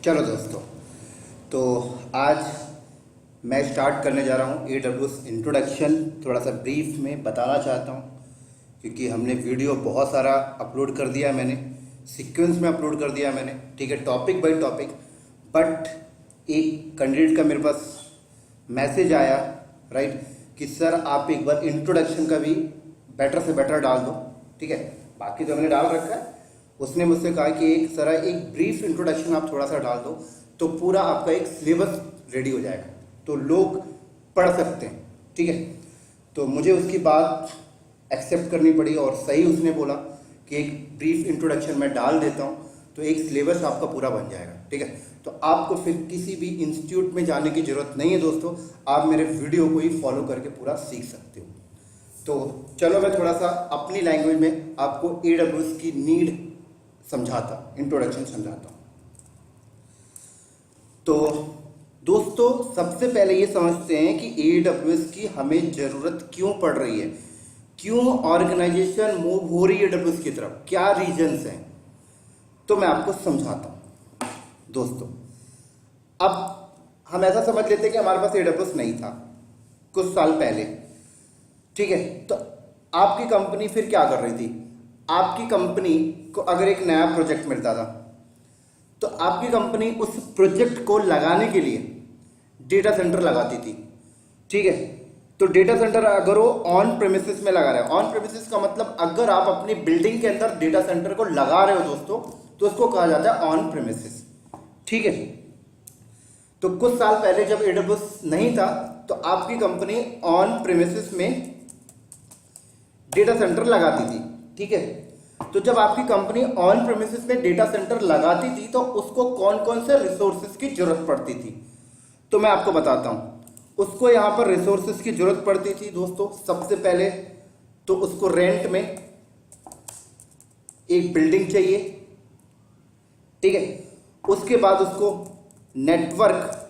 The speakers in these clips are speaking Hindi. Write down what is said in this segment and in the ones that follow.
चलो दोस्तों, तो आज मैं स्टार्ट करने जा रहा हूँ AWS इंट्रोडक्शन। थोड़ा सा ब्रीफ में बताना चाहता हूँ क्योंकि हमने वीडियो बहुत सारा अपलोड कर दिया, मैंने सीक्वेंस में अपलोड कर दिया मैंने, ठीक है, टॉपिक बाय टॉपिक। बट एक कैंडिडेट का मेरे पास मैसेज आया, राइट, कि सर आप एक बार इंट्रोडक्शन का भी बेटर से बेटर डाल दो, ठीक है। बाकी तो हमने डाल रखा है। उसने मुझसे कहा कि एक ब्रीफ इंट्रोडक्शन आप थोड़ा सा डाल दो तो पूरा आपका एक सिलेबस रेडी हो जाएगा, तो लोग पढ़ सकते हैं, ठीक है। तो मुझे उसकी बात एक्सेप्ट करनी पड़ी और सही उसने बोला कि एक ब्रीफ इंट्रोडक्शन मैं डाल देता हूँ तो एक सिलेबस आपका पूरा बन जाएगा, ठीक है। तो आपको फिर किसी भी इंस्टीट्यूट में जाने की ज़रूरत नहीं है दोस्तों, आप मेरे वीडियो को ही फॉलो करके पूरा सीख सकते हो। तो चलो मैं थोड़ा सा अपनी लैंग्वेज में आपको AWS की नीड समझाता, इंट्रोडक्शन समझाता हूँ। तो दोस्तों सबसे पहले ये समझते हैं कि AWS की हमें ज़रूरत क्यों पड़ रही है, क्यों ऑर्गेनाइजेशन मूव हो रही है AWS की तरफ, क्या रीजंस हैं। तो मैं आपको समझाता हूँ दोस्तों। अब हम ऐसा समझ लेते हैं कि हमारे पास AWS नहीं था कुछ साल पहले, ठीक है। तो आपकी कंपनी फिर क्या कर रही थी, आपकी कंपनी को अगर एक नया प्रोजेक्ट मिलता था तो आपकी कंपनी उस प्रोजेक्ट को लगाने के लिए डेटा सेंटर लगाती थी, ठीक है। तो डेटा सेंटर अगर वो ऑन प्रेमिसेस में लगा रहे हैं, ऑन प्रेमिसेस का मतलब अगर आप अपनी बिल्डिंग के अंदर डेटा सेंटर को लगा रहे हो दोस्तों तो उसको कहा जाता है ऑन प्रेमिसेस, ठीक है। तो कुछ साल पहले जब AWS नहीं था तो आपकी कंपनी ऑन प्रेमिसेस में डेटा सेंटर लगाती थी, ठीक है। तो जब आपकी कंपनी ऑन प्रेमिसेस में डेटा सेंटर लगाती थी तो उसको कौन कौन से रिसोर्सेज की जरूरत पड़ती थी, तो मैं आपको बताता हूं। उसको यहां पर रिसोर्सेज की जरूरत पड़ती थी दोस्तों। सबसे पहले तो उसको रेंट में एक बिल्डिंग चाहिए, ठीक है। उसके बाद उसको नेटवर्क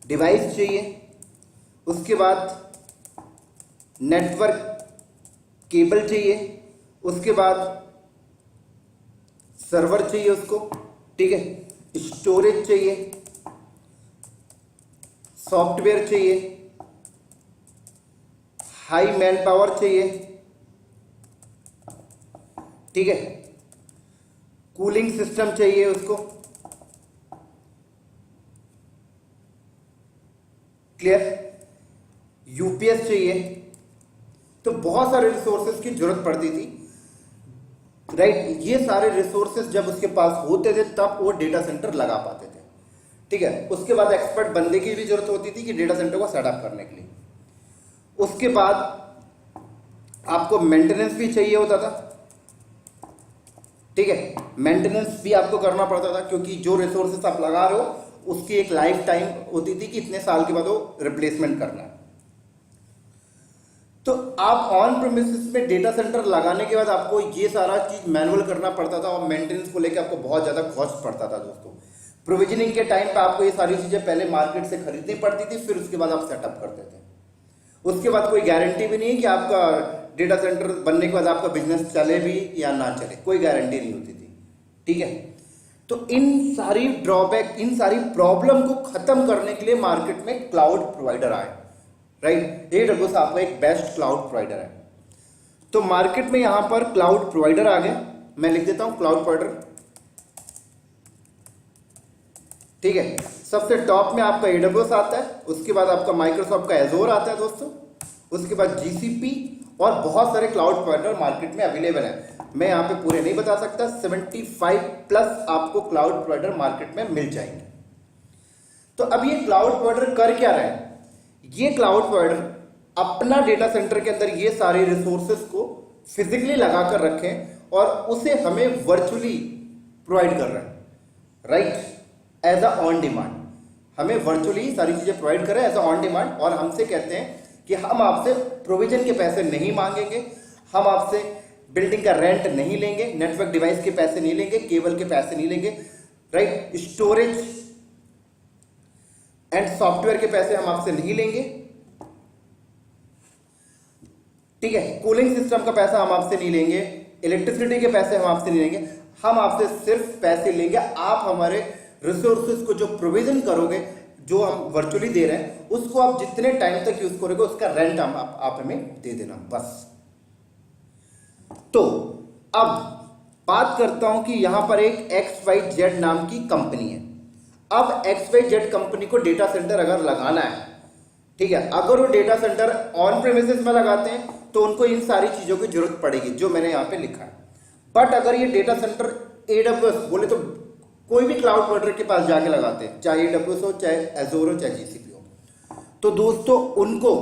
डिवाइस चाहिए, उसके बाद नेटवर्क केबल चाहिए, उसके बाद सर्वर चाहिए उसको, ठीक है, स्टोरेज चाहिए, सॉफ्टवेयर चाहिए, हाई मैन पावर चाहिए, ठीक है, कूलिंग सिस्टम चाहिए उसको, क्लियर, यूपीएस चाहिए। तो बहुत सारे रिसोर्सेज की जरूरत पड़ती थी, राइट। ये सारे रिसोर्सेज जब उसके पास होते थे तब वो डेटा सेंटर लगा पाते थे, ठीक है। उसके बाद एक्सपर्ट बंदे की भी जरूरत होती थी कि डेटा सेंटर को सेटअप करने के लिए। उसके बाद आपको मेंटेनेंस भी चाहिए होता था, ठीक है। मेंटेनेंस भी आपको करना पड़ता था क्योंकि जो रिसोर्सेज आप लगा रहे हो उसकी एक लाइफ टाइम होती थी कि इतने साल के बाद वो रिप्लेसमेंट करना है। तो आप ऑन प्रेमिसेस में डेटा सेंटर लगाने के बाद आपको ये सारा चीज मैनुअल करना पड़ता था और मेंटेनेंस को लेकर आपको बहुत ज्यादा कॉस्ट पड़ता था दोस्तों। प्रोविजनिंग के टाइम पे आपको ये सारी चीजें पहले मार्केट से खरीदनी पड़ती थी, फिर उसके बाद आप सेटअप करते थे। उसके बाद कोई गारंटी भी नहीं है कि आपका डेटा सेंटर बनने के बाद आपका बिजनेस चले भी या ना चले, कोई गारंटी नहीं होती थी, ठीक है। तो इन सारी ड्रॉबैक, इन सारी प्रॉब्लम को खत्म करने के लिए मार्केट में क्लाउड प्रोवाइडर आए, राइट। AWS आपका एक बेस्ट क्लाउड प्रोवाइडर है। तो मार्केट में यहां पर क्लाउड प्रोवाइडर आ गए, मैं लिख देता हूं क्लाउड प्रोवाइडर, ठीक है। सबसे टॉप में आपका AWS आता है, उसके बाद आपका माइक्रोसॉफ्ट का एजोर आता है दोस्तों, उसके बाद GCP और बहुत सारे क्लाउड प्रोवाइडर मार्केट में अवेलेबल है। मैं यहां पे पूरे नहीं बता सकता, 75+ आपको क्लाउड प्रोवाइडर मार्केट में मिल जाएंगे। तो अब ये क्लाउड प्रोवाइडर कर क्या रहे हैं, ये क्लाउड प्रोवाइडर अपना डेटा सेंटर के अंदर ये सारे रिसोर्सेज को फिजिकली लगाकर रखें और उसे हमें वर्चुअली प्रोवाइड कर रहे हैं, right, as a on demand. हमें वर्चुअली सारी चीजें प्रोवाइड कर रहे हैं एज अ ऑन डिमांड, और हमसे कहते हैं कि हम आपसे प्रोविजन के पैसे नहीं मांगेंगे, हम आपसे बिल्डिंग का रेंट नहीं लेंगे, नेटवर्क डिवाइस के पैसे नहीं लेंगे, केबल के पैसे नहीं लेंगे, राइट, स्टोरेज एंड सॉफ्टवेयर के पैसे हम आपसे नहीं लेंगे, ठीक है। कूलिंग सिस्टम का पैसा हम आपसे नहीं लेंगे, इलेक्ट्रिसिटी के पैसे हम आपसे नहीं लेंगे, हम आपसे सिर्फ पैसे लेंगे, आप हमारे रिसोर्सेज को जो प्रोविजन करोगे, जो हम वर्चुअली दे रहे हैं, उसको आप जितने टाइम तक यूज करोगे उसका रेंट आप हमें दे देना बस। तो अब बात करता हूं कि यहां पर एक XYZ नाम की कंपनी है। अब XYZ कंपनी को डेटा सेंटर अगर लगाना है, ठीक है, अगर वो डेटा सेंटर ऑन प्रेमिसेस में लगाते हैं तो उनको इन सारी चीजों की जरूरत पड़ेगी जो मैंने यहां पे लिखा है। बट अगर ये डेटा सेंटर AWS बोले तो कोई भी क्लाउड प्रोवाइडर के पास जाके लगाते हैं, चाहे AWS हो, चाहे एजोर हो, चाहे GCP हो, तो दोस्तों उनको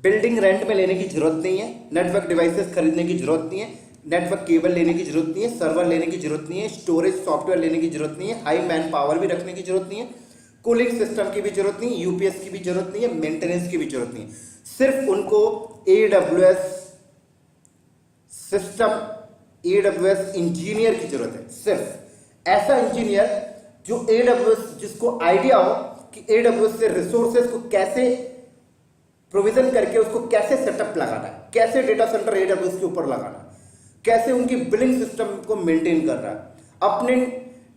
बिल्डिंग रेंट में लेने की जरूरत नहीं है, नेटवर्क डिवाइसेस खरीदने की जरूरत नहीं है, नेटवर्क केबल लेने की जरूरत नहीं है, सर्वर लेने की जरूरत नहीं है, स्टोरेज सॉफ्टवेयर लेने की जरूरत नहीं है, हाई मैन पावर भी रखने की जरूरत नहीं है, कूलिंग सिस्टम की भी जरूरत नहीं है, यूपीएस की भी जरूरत नहीं है, मेंटेनेंस की भी जरूरत नहीं है। सिर्फ उनको AWS सिस्टम, AWS इंजीनियर की जरूरत है। सिर्फ ऐसा इंजीनियर जो AWS, जिसको आइडिया हो कि AWS से रिसोर्सेज को कैसे प्रोविजन करके उसको कैसे सेटअप लगाना है, कैसे डेटा सेंटर AWS के ऊपर लगाना है, कैसे उनकी बिलिंग सिस्टम को मेंटेन कर रहा है, अपने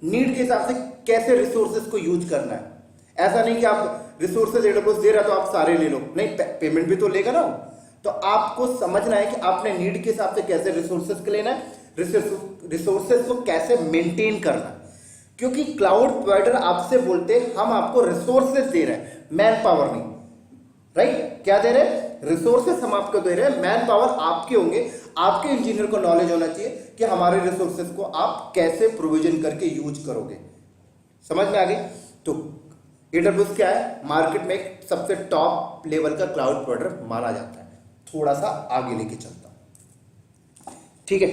नीड के हिसाब से कैसे रिसोर्सेज को यूज करना है। ऐसा नहीं कि आप रिसोर्सेज AWS दे रहा तो आप सारे ले लो, नहीं, पेमेंट भी तो लेगा ना। तो आपको समझना है कि आपने नीड के हिसाब से कैसे रिसोर्सेज को लेना है, रिसोर्सेज को कैसे मेंटेन करना है। क्योंकि क्लाउड प्रोवाइडर आपसे बोलते हैं हम आपको रिसोर्सेज दे रहे हैं, मैन पावर नहीं, राइट? क्या दे रहे हैं? रिसोर्सेज हम आपको दे रहे हैं, मैन पावर आपके होंगे। आपके इंजीनियर को नॉलेज होना चाहिए कि हमारे रिसोर्सेज को आप कैसे प्रोविजन करके यूज करोगे। समझ में आ गई? तो AWS क्या है? मार्केट में एक सबसे टॉप लेवल का क्लाउड प्रोवाइडर माना जाता है। थोड़ा सा आगे लेके चलता हूं, ठीक है?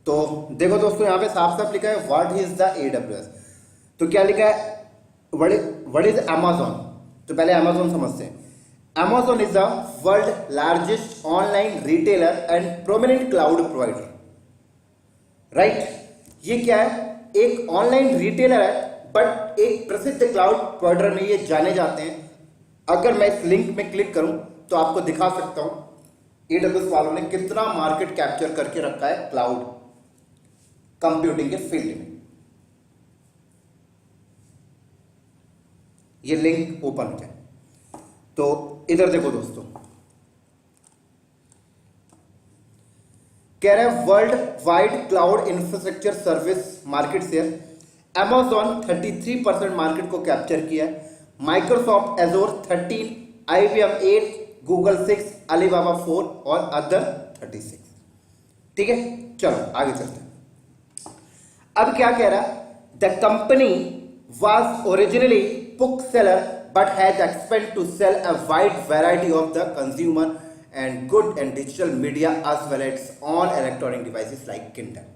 तो देखो दोस्तों, यहां पे साफ साफ लिखा है व्हाट इज द AWS। तो क्या लिखा है? What is Amazon। तो पहले Amazon समझते हैं। Amazon is the world largest online retailer and prominent cloud provider, right? ये क्या है? एक ऑनलाइन रिटेलर है, बट एक प्रसिद्ध क्लाउड प्रोवाइडर में ये जाने जाते हैं। अगर मैं इस लिंक में क्लिक करूं तो आपको दिखा सकता हूं AWS वालों ने कितना मार्केट कैप्चर करके रखा है क्लाउड कंप्यूटिंग के फील्ड में। ये लिंक ओपन हो जाए तो इधर देखो दोस्तों, कह रहे हैं world wide cloud infrastructure service market share Amazon 33% market को कैप्चर किया है, माइक्रोसॉफ्ट एजोर 13, IBM 8, गूगल 6, अलीबाबा 4 और अदर 36। ठीक है, चलो आगे चलते हैं। अब क्या कह रहा है? The company was originally book seller but has expanded to sell a wide variety of the consumer and good and digital media as well as on electronic devices like Kindle.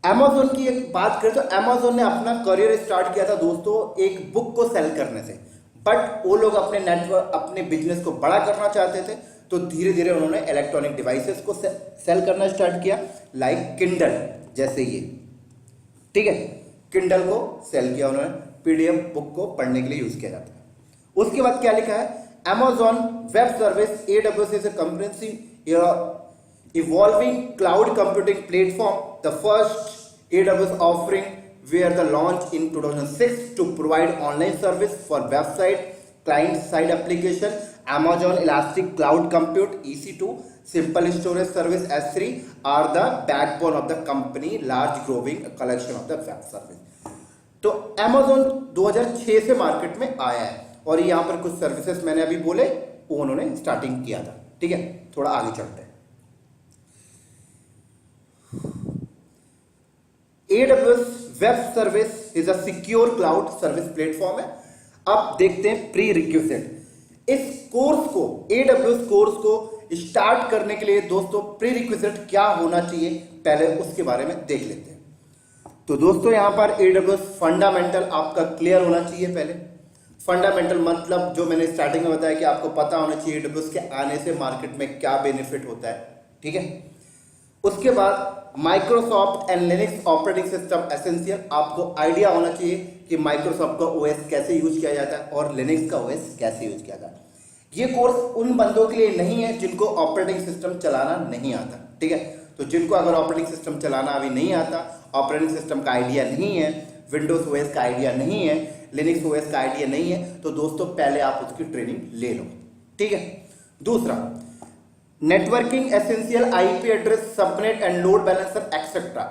Amazon की एक बात करें तो Amazon ने अपना करियर स्टार्ट किया था दोस्तों एक बुक को सेल करने से, बट वो लोग अपने नेटवर्क, अपने बिजनेस को बड़ा करना चाहते थे, तो धीरे धीरे उन्होंने इलेक्ट्रॉनिक डिवाइसेस को सेल करना स्टार्ट किया, लाइक Kindle जैसे ये। ठीक है, Kindle को सेल किया उन्होंने, PDF बुक को पढ़ने के लिए यूज किया जाता है। उसके बाद क्या लिखा है? Amazon web service AWS is a comprehensive evolving cloud computing platform, the first AWS offering were the launch in 2006 to provide online service for website, client side application, Amazon Elastic Cloud Compute EC2, Simple Storage Service S3 are the backbone of the company large growing collection of the web service। तो Amazon 2006 से मार्केट में आया है और यहाँ पर कुछ सर्विसेज मैंने अभी बोले वो उन्होंने स्टार्टिंग किया था। ठीक है, थोड़ा आगे चलते हैं। AWS web service is a secure cloud service platform है। अब देखते हैं प्री रिक्विजिट। इस कोर्स को, AWS कोर्स को स्टार्ट करने के लिए दोस्तों प्री रिक्विजिट क्या होना चाहिए, पहले उसके बारे में देख लेते हैं। तो दोस्तों यहाँ पर AWS फंडामेंटल आपका क्लियर होना चाहिए। पहले फंडामेंटल मतलब जो मैंने स्टार्टिंग में बताया कि आपको पता होना चाहिए AWS के आने से मार्केट में क्या बेनिफिट होता है। ठीक है, उसके बाद Microsoft and Linux operating system essential, आपको आइडिया होना चाहिए कि माइक्रोसॉफ्ट का ओएस कैसे यूज किया जाता है और लिनक्स का ओएस कैसे यूज किया जाता है। ये कोर्स उन बंदों के लिए नहीं है जिनको ऑपरेटिंग सिस्टम चलाना नहीं आता, ठीक है। तो जिनको अगर ऑपरेटिंग सिस्टम चलाना अभी नहीं आता, ऑपरेटिंग सिस्टम का आइडिया नहीं है, विंडोज ओएस का आइडिया नहीं है, लिनक्स ओएस का आइडिया नहीं है, तो दोस्तों पहले आप उसकी ट्रेनिंग ले लो, ठीक है। दूसरा, networking essential, IP address, subnet and load balancer etcetera.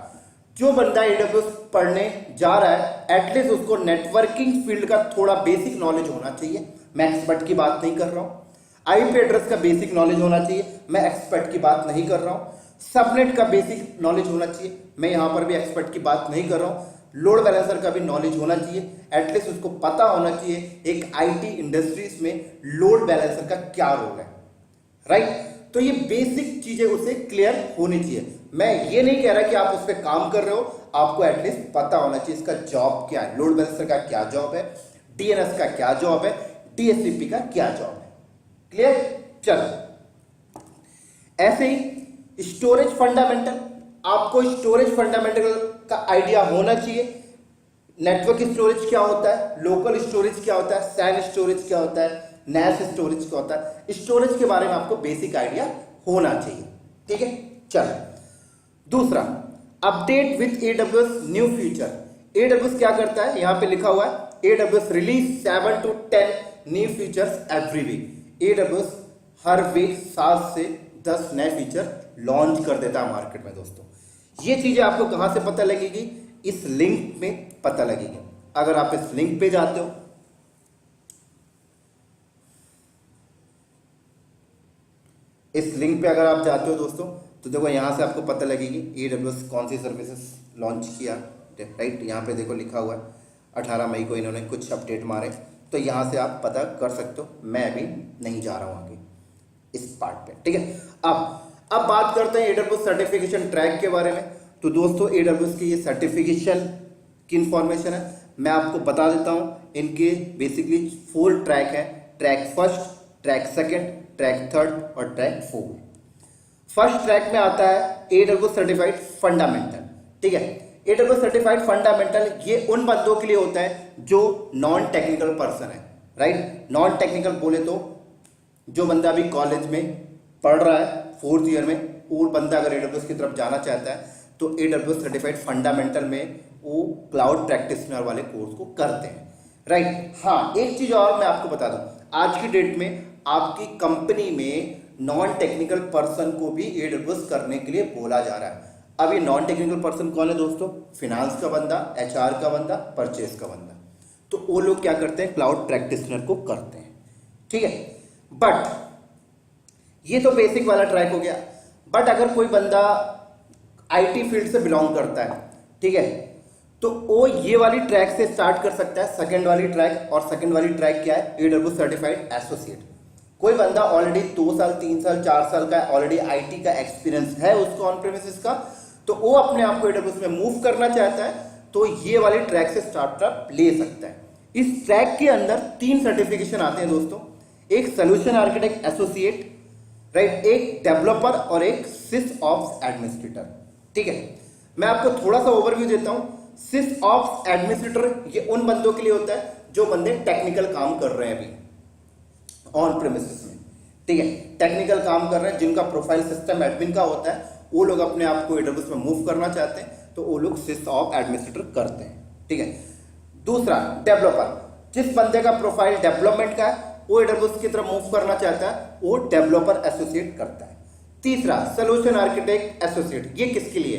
जो बंदा एडब्ल्यूएस पढ़ने जा रहा है एटलीस्ट उसको नेटवर्किंग फील्ड का थोड़ा बेसिक नॉलेज होना चाहिए। मैं एक्सपर्ट की बात नहीं कर रहा हूं। आईपी एड्रेस का बेसिक नॉलेज होना चाहिए, मैं एक्सपर्ट की बात नहीं कर रहा हूं। सबनेट का बेसिक नॉलेज होना चाहिए, मैं यहां पर भी एक्सपर्ट की बात नहीं कर रहा हूं। लोड बैलेंसर का भी नॉलेज होना चाहिए, एटलीस्ट उसको पता होना चाहिए एक आईटी इंडस्ट्रीज में लोड बैलेंसर का क्या रोल है, राइट। तो ये बेसिक चीजें उसे क्लियर होनी चाहिए। मैं ये नहीं कह रहा कि आप उस पर काम कर रहे हो, आपको एटलीस्ट पता होना चाहिए इसका जॉब क्या है, लोड बैलेंसर का क्या जॉब है, डीएनएस का क्या जॉब है, डीएचसीपी का क्या जॉब है। क्लियर? चलो, ऐसे ही स्टोरेज फंडामेंटल, आपको स्टोरेज फंडामेंटल का आइडिया होना चाहिए। नेटवर्क स्टोरेज क्या होता है, लोकल स्टोरेज क्या होता है, सैन स्टोरेज क्या होता है, नैश स्टोरेज क्या होता है, स्टोरेज के बारे में आपको बेसिक आइडिया होना चाहिए, ठीक है। चलो, दूसरा, update with AWS new feature. AWS क्या करता है, यहां पे लिखा हुआ है AWS release 7 to 10 new features every week. AWS हर वीक 7 से 10 नए फीचर लॉन्च कर देता है मार्केट में। दोस्तों, ये चीजें आपको कहां से पता लगेगी, इस लिंक में पता लगेगी। अगर आप इस लिंक पे जाते हो, इस लिंक पे अगर आप जाते हो दोस्तों, तो देखो यहां से आपको पता लगेगी एडब्ल्यूएस कौन सी सर्विसेज लॉन्च किया, राइट। यहां पे देखो लिखा हुआ है 18 मई को इन्होंने कुछ अपडेट मारे, तो यहां से आप पता कर सकते हो। मैं अभी नहीं जा रहा हूं आगे इस पार्ट पे, ठीक है। अब बात करते हैं एडब्ल्यूएस सर्टिफिकेशन ट्रैक के बारे में। तो दोस्तों, एडब्ल्यूएस की ये सर्टिफिकेशन की इंफॉर्मेशन है, मैं आपको बता देता हूं। इनके बेसिकली 4 ट्रैक है, track first, track second, track third और ट्रैक 4। फर्स्ट ट्रैक में आता है एडब्ल्यूएस सर्टिफाइड फंडामेंटल, ठीक है। एडब्ल्यूएस सर्टिफाइड फंडामेंटल ये उन बंदों के लिए होता है जो नॉन टेक्निकल पर्सन है, राइट। नॉन टेक्निकल बोले तो जो बंदा अभी कॉलेज में पढ़ रहा है 4th ईयर में, वो बंदा अगर एडब्ल्यूएस की तरफ जाना चाहता है तो एडब्ल्यूएस सर्टिफाइड फंडामेंटल में वो क्लाउड प्रैक्टिशनर वाले कोर्स को करते हैं, राइट। हाँ, एक चीज और मैं आपको बता दूं, आज की डेट में आपकी कंपनी में नॉन टेक्निकल पर्सन को भी एडब्ल्यूएस करने के लिए बोला जा रहा है। अब ये नॉन टेक्निकल पर्सन कौन है दोस्तों, फिनांस का बंदा, एचआर का बंदा, परचेस का बंदा। तो वो लोग क्या करते हैं, क्लाउड प्रैक्टिशनर को करते हैं, ठीक है। बट ये तो बेसिक वाला ट्रैक हो गया। बट अगर कोई बंदा आईटी फील्ड से बिलोंग करता है, ठीक है, तो वो ये वाली ट्रैक से स्टार्ट कर सकता है, सेकंड वाली ट्रैक। और सेकंड वाली ट्रैक क्या है, एडब्ल्यूएस सर्टिफाइड एसोसिएट। कोई बंदा ऑलरेडी 2 साल 3 साल 4 साल का ऑलरेडी आईटी का एक्सपीरियंस है उसको ऑन प्रेमिसेस का, तो वो अपने आप को एडब्ल्यूएस में मूव करना चाहता है, तो ये वाली ट्रैक से स्टार्टअप ले सकता है। इस ट्रैक के अंदर 3 सर्टिफिकेशन आते हैं दोस्तों, एक सोल्यूशन आर्किटेक्ट एसोसिएट, राइट, एक डेवलपर और एक सिस ऑप्स एडमिनिस्ट्रेटर, ठीक है। मैं आपको थोड़ा सा ओवरव्यू देता हूं। सिस ऑप्स एडमिनिस्ट्रेटर ये उन बंदों के लिए होता है जो बंदे टेक्निकल काम कर रहे हैं अभी ऑन प्रेमिसेस में, ठीक है, टेक्निकल काम कर रहे हैं, जिनका प्रोफाइल सिस्टम एडमिन का होता है, वो लोग अपने आप को एडब्ल्यूएस में मूव करना चाहते हैं, तो वो लोग सिस ऑफ एडमिनिस्ट्रेटर करते हैं, ठीक है। दूसरा, डेवलपर, जिस बंदे का प्रोफाइल डेवलपमेंट का है वो एडब्ल्यूएस की तरफ मूव करना चाहता है, वो डेवलपर एसोसिएट करता है। तीसरा, सोल्यूशन आर्किटेक्ट एसोसिएट, ये किसके लिए,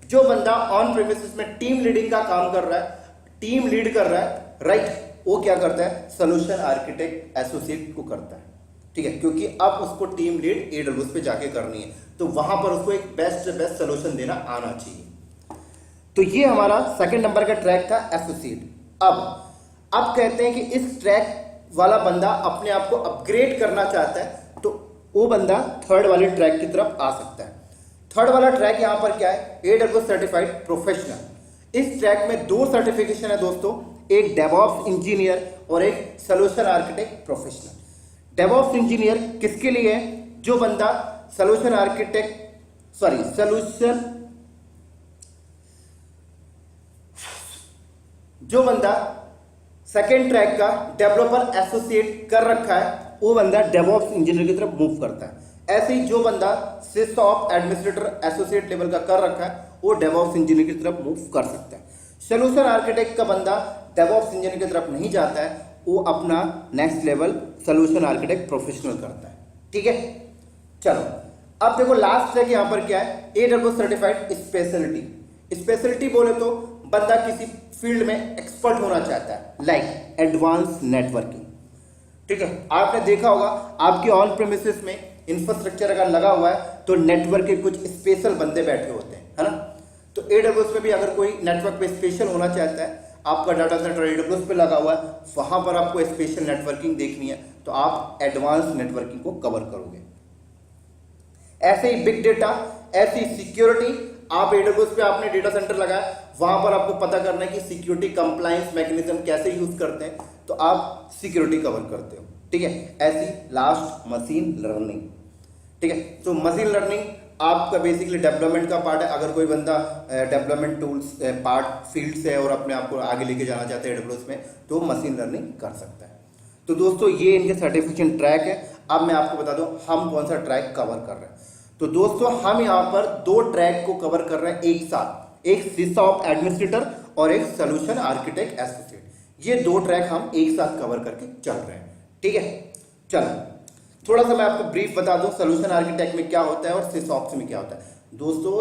जो बंदा ऑन प्रेमिसेस में टीम लीडिंग का काम कर रहा है, टीम लीड कर रहा है, राइट, वो क्या करता है, सोल्यूशन आर्किटेक्ट एसोसिएट को करता है, ठीक है। क्योंकि अब उसको टीम लीड एडब्ल्यूएस पे जाके करनी है, तो वहां पर उसको एक बेस्ट सोल्यूशन देना आना चाहिए। तो ये हमारा सेकंड नंबर का ट्रैक था, एसोसिएट। अब कहते हैं कि इस ट्रैक वाला बंदा अपने आप को अपग्रेड करना चाहता है, तो वो बंदा थर्ड वाले ट्रैक की तरफ आ सकता है। थर्ड वाला ट्रैक यहां पर क्या है, एडब्ल्यूएस सर्टिफाइड प्रोफेशनल। इस ट्रैक में 2 सर्टिफिकेशन है दोस्तों, एक डेवऑप्स इंजीनियर और एक solution architect professional. DevOps engineer किसके लिए है, जो बंदा सोल्यूशन जो बंदा सेकेंड ट्रैक का डेवलपर एसोसिएट कर रखा है वो बंदा डेवऑप्स इंजीनियर की तरफ मूव करता है। ऐसे ही जो बंदा सिसऑप एडमिनिस्ट्रेटर एसोसिएट लेवल का कर रखा है वो डेवऑप्स इंजीनियर की तरफ मूव कर सकता है। सोल्यूशन आर्किटेक्ट का बंदा डेवऑप्स इंजीनियर की तरफ नहीं जाता है, वो अपना next level solution architect professional करता है। ठीक है, चलो अब देखो लास्ट ट्रैक यहां पर क्या है, AWS सर्टिफाइड स्पेशलिटी। स्पेशलिटी बोले तो बंदा किसी फील्ड में एक्सपर्ट होना चाहता है, लाइक एडवांस नेटवर्किंग। ठीक है, आपने देखा होगा आपके ऑन प्रेमिसेस में इंफ्रास्ट्रक्चर अगर लगा हुआ है तो नेटवर्क के कुछ स्पेशल बंदे बैठे होते हैं, है ना। तो AWS में भी अगर कोई नेटवर्क पे स्पेशल होना चाहता है, आपका डाटा सेंटर AWS पे लगा हुआ है, वहां पर आपको स्पेशल नेटवर्किंग देखनी है तो आप एडवांस नेटवर्किंग को कवर करोगे। ऐसे ही बिग डेटा, ऐसी सिक्योरिटी, आप AWS पे आपने डेटा सेंटर लगाया, वहां पर आपको पता करना है कि सिक्योरिटी कंप्लायंस मैकेनिज्म कैसे यूज करते हैं, तो आप सिक्योरिटी कवर करते हो। ठीक है, ऐसी लास्ट मशीन लर्निंग। ठीक है, तो मशीन लर्निंग आपका बेसिकली डेवलपमेंट का पार्ट है। अगर कोई बंदा डेवलपमेंट टूल्स पार्ट फील्ड से है और अपने आप को आगे लेके जाना चाहते हैं AWS में, तो मशीन लर्निंग कर सकता है। तो दोस्तों ये इनके सर्टिफिकेशन ट्रैक है। अब मैं आपको बता दूं हम कौन सा ट्रैक कवर कर रहे हैं। तो दोस्तों हम यहाँ पर दो ट्रैक को कवर कर रहे हैं एक साथ, एक सिसऑप एडमिनिस्ट्रेटर और एक सोल्यूशन आर्किटेक्ट एसोसिएट। ये दो ट्रैक हम एक साथ कवर करके चल रहे हैं। ठीक है, चलो थोड़ा सा मैं आपको ब्रीफ बता दूं सोल्यूशन आर्किटेक्ट में क्या होता है और सिसऑप्स में क्या होता है। दोस्तों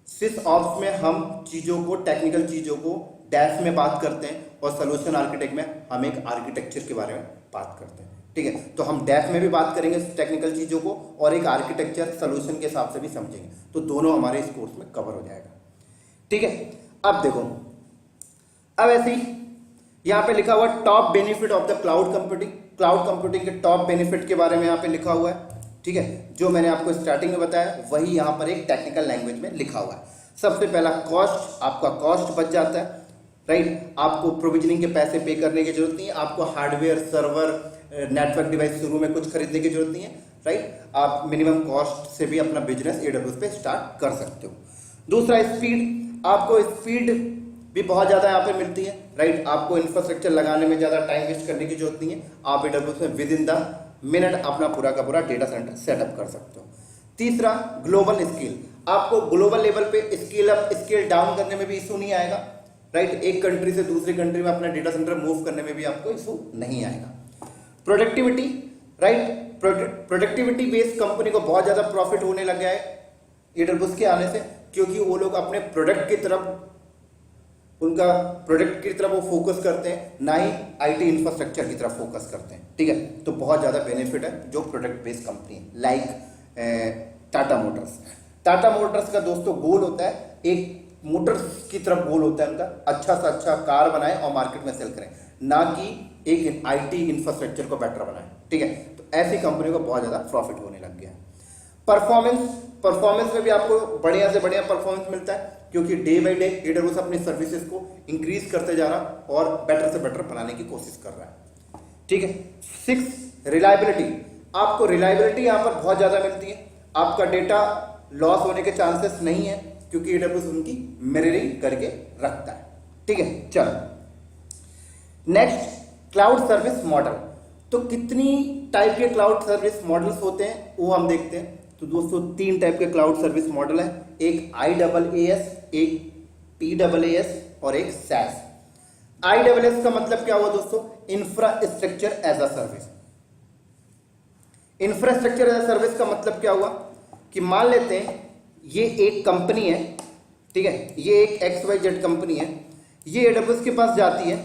सिसऑप्स में हम चीजों को, टेक्निकल चीजों को डैश में बात करते हैं और सोल्यूशन आर्किटेक्ट में हम एक आर्किटेक्चर के बारे में बात करते हैं। ठीक है, तो हम डेप्थ में भी बात करेंगे टेक्निकल चीजों को और एक आर्किटेक्चर सोल्यूशन के हिसाब से भी समझेंगे, तो दोनों हमारे इस कोर्स में कवर हो जाएगा। ठीक है, अब देखो, अब ऐसे ही यहाँ पे लिखा हुआ top benefit of the cloud computing. Cloud computing के टॉप बेनिफिट के बारे में यहाँ पे लिखा हुआ है। ठीक है, जो मैंने आपको स्टार्टिंग में बताया वही यहाँ पर एक टेक्निकल लैंग्वेज में लिखा हुआ है। सबसे पहला कॉस्ट, आपका कॉस्ट बच जाता है, राइट। आपको प्रोविजनिंग के पैसे पे करने की जरूरत नहीं है, आपको हार्डवेयर, सर्वर, नेटवर्क डिवाइस शुरू में कुछ खरीदने की जरूरत नहीं है, राइट। आप मिनिमम कॉस्ट से भी अपना बिजनेस AWS पे स्टार्ट कर सकते हो। दूसरा स्पीड, आपको स्पीड भी बहुत ज़्यादा यहाँ पे मिलती है, राइट। आपको इंफ्रास्ट्रक्चर लगाने में ज़्यादा टाइम वेस्ट करने की जरूरत नहीं है, आप AWS में विद इन द मिनट अपना पूरा का पूरा डेटा सेंटर सेटअप कर सकते हो। तीसरा ग्लोबल स्केल, आपको ग्लोबल लेवल पे स्केल अप स्केल डाउन करने में भी इशू नहीं आएगा, राइट। एक कंट्री से दूसरी कंट्री में अपना डेटा सेंटर मूव करने में भी आपको इशू नहीं आएगा। Productivity, right, productivity based company को बहुत ज़्यादा प्रॉफिट होने लग गया है AWS के आने से, क्योंकि वो लोग अपने प्रोडक्ट की तरफ, उनका प्रोडक्ट की तरफ वो फोकस करते हैं, ना ही IT इंफ्रास्ट्रक्चर की तरफ फोकस करते हैं। ठीक है, तो बहुत ज़्यादा बेनिफिट है जो प्रोडक्ट बेस्ड कंपनी है, like Tata Motors. Tata Motors का दोस्तों गोल होता है, एक मोटर्स की तरफ गोल होता है उनका, अच्छा से अच्छा कार बनाए और मार्केट में सेल करें, ना कि एक IT इंफ्रास्ट्रक्चर को बेटर बनाए। ठीक है, तो ऐसी कंपनी को बहुत ज़्यादा प्रॉफिट होने लग गया है। परफॉर्मेंस में भी आपको बढ़िया से बढ़िया परफॉर्मेंस मिलता है, क्योंकि डे बाई डे AWS अपनी सर्विसेज को इंक्रीज करते जा रहा और बेटर से बेटर बनाने की कोशिश कर रहा है। ठीक है, 6 रिलायबिलिटी, आपको रिलायबिलिटी यहाँ पर बहुत ज़्यादा मिलती है, आपका डेटा लॉस होने के चांसेस नहीं है, क्योंकि AWS उनकी मिररिंग करके रखता है। ठीक है, चलो नेक्स्ट क्लाउड सर्विस मॉडल। तो कितनी टाइप के क्लाउड सर्विस मॉडल्स होते हैं वो हम देखते हैं। तो दोस्तों 3 टाइप के क्लाउड सर्विस मॉडल है, एक IaaS, एक PaaS और एक SaaS। IaaS का मतलब क्या हुआ दोस्तों, infrastructure as a service. Infrastructure as a service का मतलब क्या हुआ कि मान लेते हैं ये एक कंपनी है, ठीक है, ये एक XYZ कंपनी है, ये AWS के पास जाती है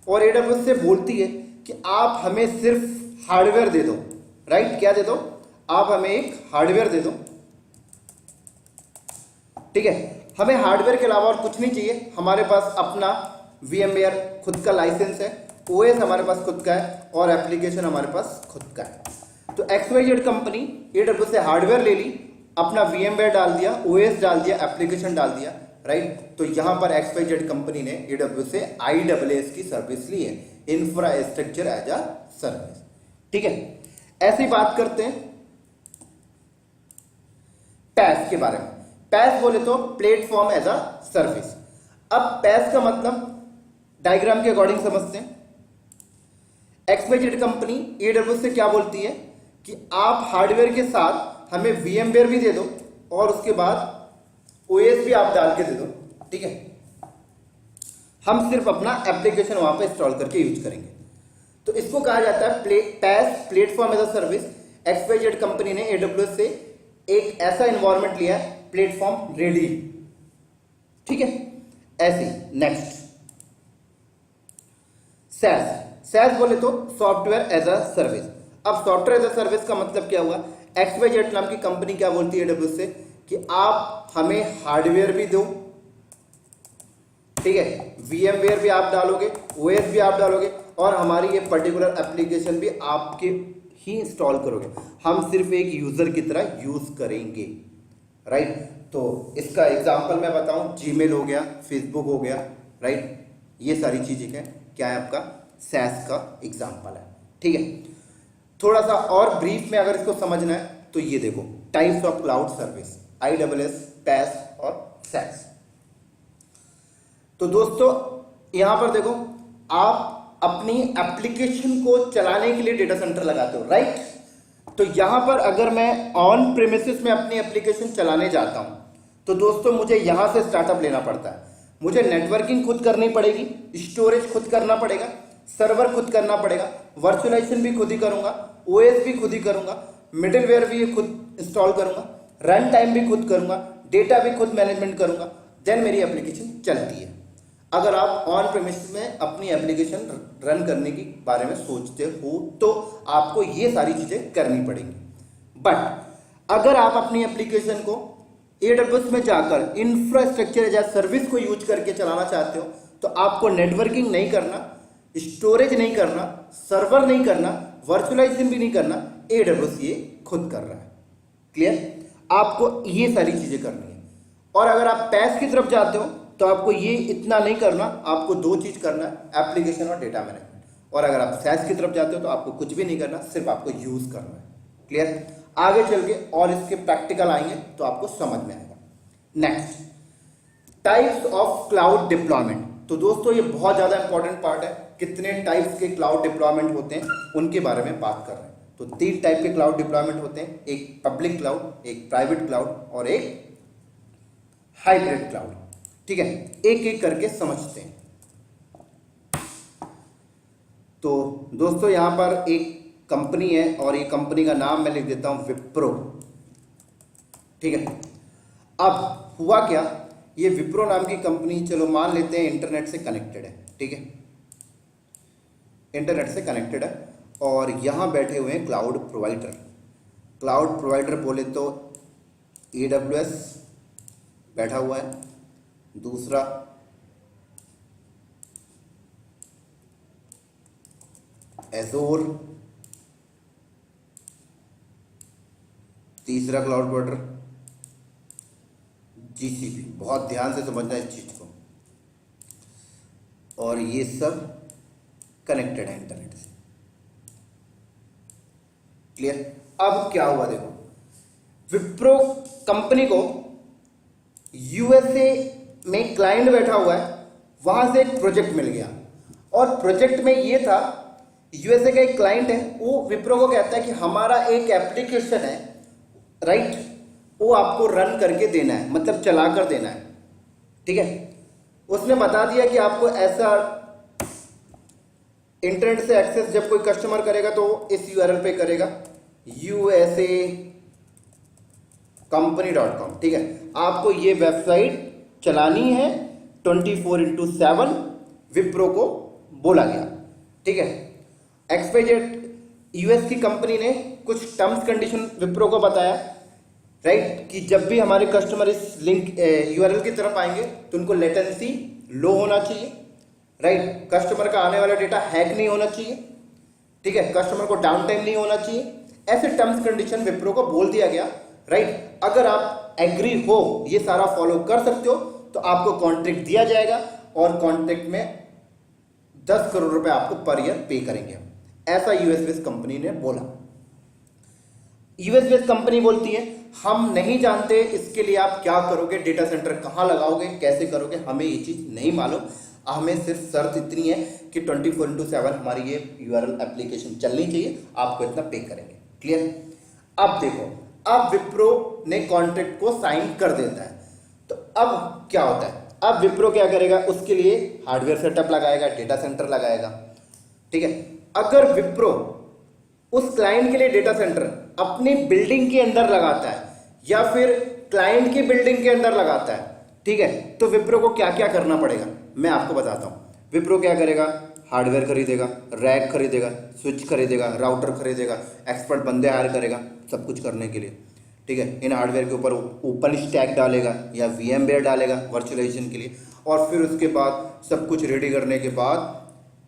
और AWS से बोलती है कि आप हमें सिर्फ हार्डवेयर दे दो, राइट। क्या दे दो, आप हमें एक हार्डवेयर दे दो। ठीक है, हमें हार्डवेयर के अलावा और कुछ नहीं चाहिए, हमारे पास अपना VMware खुद का लाइसेंस है, OS हमारे पास खुद का है और एप्लीकेशन हमारे पास खुद का है। तो XYZ कंपनी AWS से हार्डवेयर ले ली, अपना VMware डाल दिया, OS डाल दिया, एप्लीकेशन डाल दिया, राइट। तो यहां पर XYZ कंपनी ने AWS से IaaS की सर्विस ली है, इंफ्रास्ट्रक्चर एज अ सर्विस। ठीक है, ऐसी बात करते हैं PaaS के बारे में। PaaS बोले तो प्लेटफॉर्म एज अ सर्विस। अब PaaS का मतलब डायग्राम के अकॉर्डिंग समझते हैं। XYZ कंपनी AWS से क्या बोलती है कि आप हार्डवेयर के साथ हमें VMware भी दे दो और उसके बाद OS भी आप डाल के दे दो, ठीक है, हम सिर्फ अपना एप्लीकेशन वहां पे इंस्टॉल करके यूज करेंगे। तो इसको कहा जाता है PaaS, platform as a service. XYZ company ने AWS से एक ऐसा एनवायरनमेंट लिया है, प्लेटफॉर्म रेडी, ठीक है। ऐसे नेक्स्ट SaaS बोले तो सॉफ्टवेयर एज अ सर्विस। अब सॉफ्टवेयर एज अ सर्विस का मतलब क्या हुआ? XYZ नाम की कंपनी क्या बोलती है AWS से कि आप हमें हार्डवेयर भी दो, ठीक है, VMware भी आप डालोगे, OS भी आप डालोगे और हमारी ये पर्टिकुलर एप्लीकेशन भी आपके ही इंस्टॉल करोगे, हम सिर्फ एक यूजर की तरह यूज करेंगे, राइट। तो इसका एग्जांपल मैं बताऊं, जीमेल हो गया, फेसबुक हो गया, राइट, ये सारी चीजें क्या है आपका SaaS का एग्जांपल है, ठीक है। थोड़ा सा और ब्रीफ में अगर इसको समझना है तो ये देखो, types of cloud service, IaaS, PaaS और SaaS। तो दोस्तों यहां पर देखो, आप अपनी एप्लीकेशन को चलाने के लिए डेटा सेंटर लगाते हो, राइट। तो यहां पर अगर मैं ऑन प्रेमिसेस में अपनी एप्लीकेशन चलाने जाता हूं तो दोस्तों मुझे यहां से स्टार्टअप लेना पड़ता है। मुझे नेटवर्किंग खुद करनी पड़ेगी, स्टोरेज खुद करना पड़ेगा, सर्वर खुद करना पड़ेगा, वर्चुअलाइजेशन भी खुद ही करूंगा, OS भी खुद ही करूंगा, मिडिलवेयर भी खुद इंस्टॉल करूंगा, रन टाइम भी खुद करूंगा, डेटा भी खुद मैनेजमेंट करूंगा, देन मेरी एप्लीकेशन चलती है। अगर आप ऑन प्रेमिस में अपनी एप्लीकेशन रन करने के बारे में सोचते हो तो आपको ये सारी चीजें करनी पड़ेंगी। बट अगर आप अपनी एप्लीकेशन को AWS में जाकर इंफ्रास्ट्रक्चर या सर्विस को यूज करके चलाना चाहते हो तो आपको नेटवर्किंग नहीं करना, स्टोरेज नहीं करना, सर्वर नहीं करना, वर्चुअलाइजेशन भी नहीं करना, AWS ये खुद कर रहा है। क्लियर? आपको ये सारी चीजें करनी है। और अगर आप PaaS की तरफ जाते हो तो आपको ये इतना नहीं करना, आपको दो चीज करना है, एप्लीकेशन और डेटा मैनेजमेंट। और अगर आप SaaS की तरफ जाते हो तो आपको कुछ भी नहीं करना, सिर्फ आपको यूज करना है। क्लियर? आगे चल के और इसके प्रैक्टिकल आएंगे तो आपको समझ में आएगा। Next, types of cloud deployment. तो दोस्तों ये बहुत ज्यादा इंपॉर्टेंट पार्ट है, कितने टाइप्स के क्लाउड डिप्लॉयमेंट होते हैं उनके बारे में बात कर रहे हैं। तो 3 टाइप के क्लाउड डिप्लॉयमेंट होते हैं, एक पब्लिक क्लाउड, एक प्राइवेट क्लाउड और एक हाइब्रिड क्लाउड, ठीक है। एक एक करके समझते हैं। तो दोस्तों यहां पर एक कंपनी है और ये कंपनी का नाम मैं लिख देता हूं विप्रो, ठीक है। अब हुआ क्या, ये विप्रो नाम की कंपनी, चलो मान लेते हैं इंटरनेट से कनेक्टेड है, ठीक है, इंटरनेट से कनेक्टेड है और यहां बैठे हुए हैं क्लाउड प्रोवाइडर। क्लाउड प्रोवाइडर बोले तो AWS बैठा हुआ है, दूसरा एजोर, तीसरा क्लाउड प्रोवाइडर GCP। बहुत ध्यान से समझना इस चीज को। और ये सब कनेक्टेड है इंटरनेट से। क्लियर? अब क्या हुआ देखो, विप्रो कंपनी को USA में क्लाइंट बैठा हुआ है, वहां से एक प्रोजेक्ट मिल गया और प्रोजेक्ट में ये था, USA का एक क्लाइंट है, वो विप्रो को कहता है कि हमारा एक एप्लीकेशन है, राइट, वो आपको रन करके देना है, मतलब चला कर देना है, ठीक है। उसने बता दिया कि आपको ऐसा इंटरनेट से एक्सेस जब कोई कस्टमर करेगा तो इस URL पे करेगा, usacompany.com, ठीक है। आपको ये वेबसाइट चलानी है 24/7, विप्रो को बोला गया, ठीक है। XYZ US की कंपनी ने कुछ टर्म्स कंडीशन विप्रो को बताया, राइट, कि जब भी हमारे कस्टमर इस लिंक URL की तरफ आएंगे तो उनको लेटेंसी लो होना चाहिए, राइट, कस्टमर का आने वाला डेटा हैक नहीं होना चाहिए, ठीक है, कस्टमर को डाउन टाइम नहीं होना चाहिए। ऐसे टर्म्स कंडीशन विप्रो को बोल दिया गया, राइट। अगर आप एग्री हो, ये सारा फॉलो कर सकते हो तो आपको कॉन्ट्रैक्ट दिया जाएगा और कॉन्ट्रैक्ट में 10 करोड़ रुपए आपको पर ईयर पे करेंगे, ऐसा US बेस्ड कंपनी ने बोला। US बेस्ड कंपनी बोलती है हम नहीं जानते इसके लिए आप क्या करोगे, डेटा सेंटर कहां लगाओगे, कैसे करोगे, हमें ये चीज नहीं मालूम, हमें सिर्फ शर्त इतनी है कि 24/7 हमारी ये यूआरएल एप्लीकेशन चलनी चाहिए, आपको इतना पे करेंगे। क्लियर? अब देखो, अब विप्रो ने कॉन्ट्रैक्ट को साइन कर देता है, तो अब क्या होता है, अब विप्रो क्या करेगा, उसके लिए हार्डवेयर सेटअप लगाएगा, डेटा सेंटर लगाएगा। ठीक है, अगर विप्रो उस क्लाइंट के लिए डेटा सेंटर अपनी बिल्डिंग के अंदर लगाता है या फिर क्लाइंट की बिल्डिंग के अंदर लगाता है, ठीक है, तो विप्रो को क्या क्या करना पड़ेगा मैं आपको बताता हूं। विप्रो क्या करेगा, हार्डवेयर खरीदेगा, रैक खरीदेगा, स्विच खरीदेगा, राउटर खरीदेगा, एक्सपर्ट बंदे हायर करेगा सब कुछ करने के लिए। ठीक है, इन हार्डवेयर के ऊपर ओपन स्टैक डालेगा या VMware डालेगा वर्चुअलाइजेशन के लिए, और फिर उसके बाद सब कुछ रेडी करने के बाद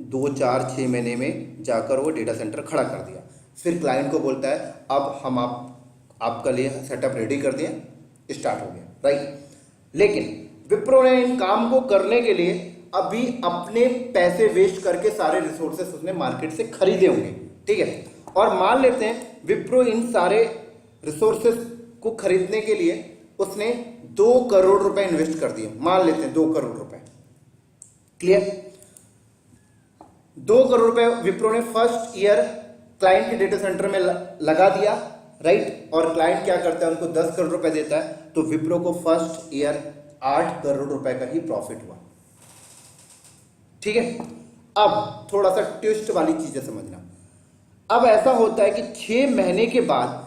2, 4, 6 महीने में जाकर वो डेटा सेंटर खड़ा कर दिया। फिर क्लाइंट को बोलता है अब हम आपका लिए सेटअप रेडी कर दिए, स्टार्ट हो गया, राइट। लेकिन विप्रो ने इन काम को करने के लिए अभी अपने पैसे वेस्ट करके सारे रिसोर्सेस उसने मार्केट से खरीदे होंगे। ठीक है, और मान लेते हैं विप्रो इन सारे रिसोर्सेस को खरीदने के लिए उसने 2 करोड़ रुपए इन्वेस्ट कर दिए, मान लेते हैं 2 करोड़ रुपए। क्लियर? 2 करोड़ रुपए विप्रो ने फर्स्ट ईयर क्लाइंट के डेटा सेंटर में लगा दिया, राइट, और क्लाइंट क्या करता है, उनको 10 करोड़ रुपए देता है, तो विप्रो को फर्स्ट ईयर 8 करोड़ रुपए का ही प्रॉफिट हुआ। ठीक है, अब थोड़ा सा ट्विस्ट वाली चीजें समझना। अब ऐसा होता है कि 6 महीने के बाद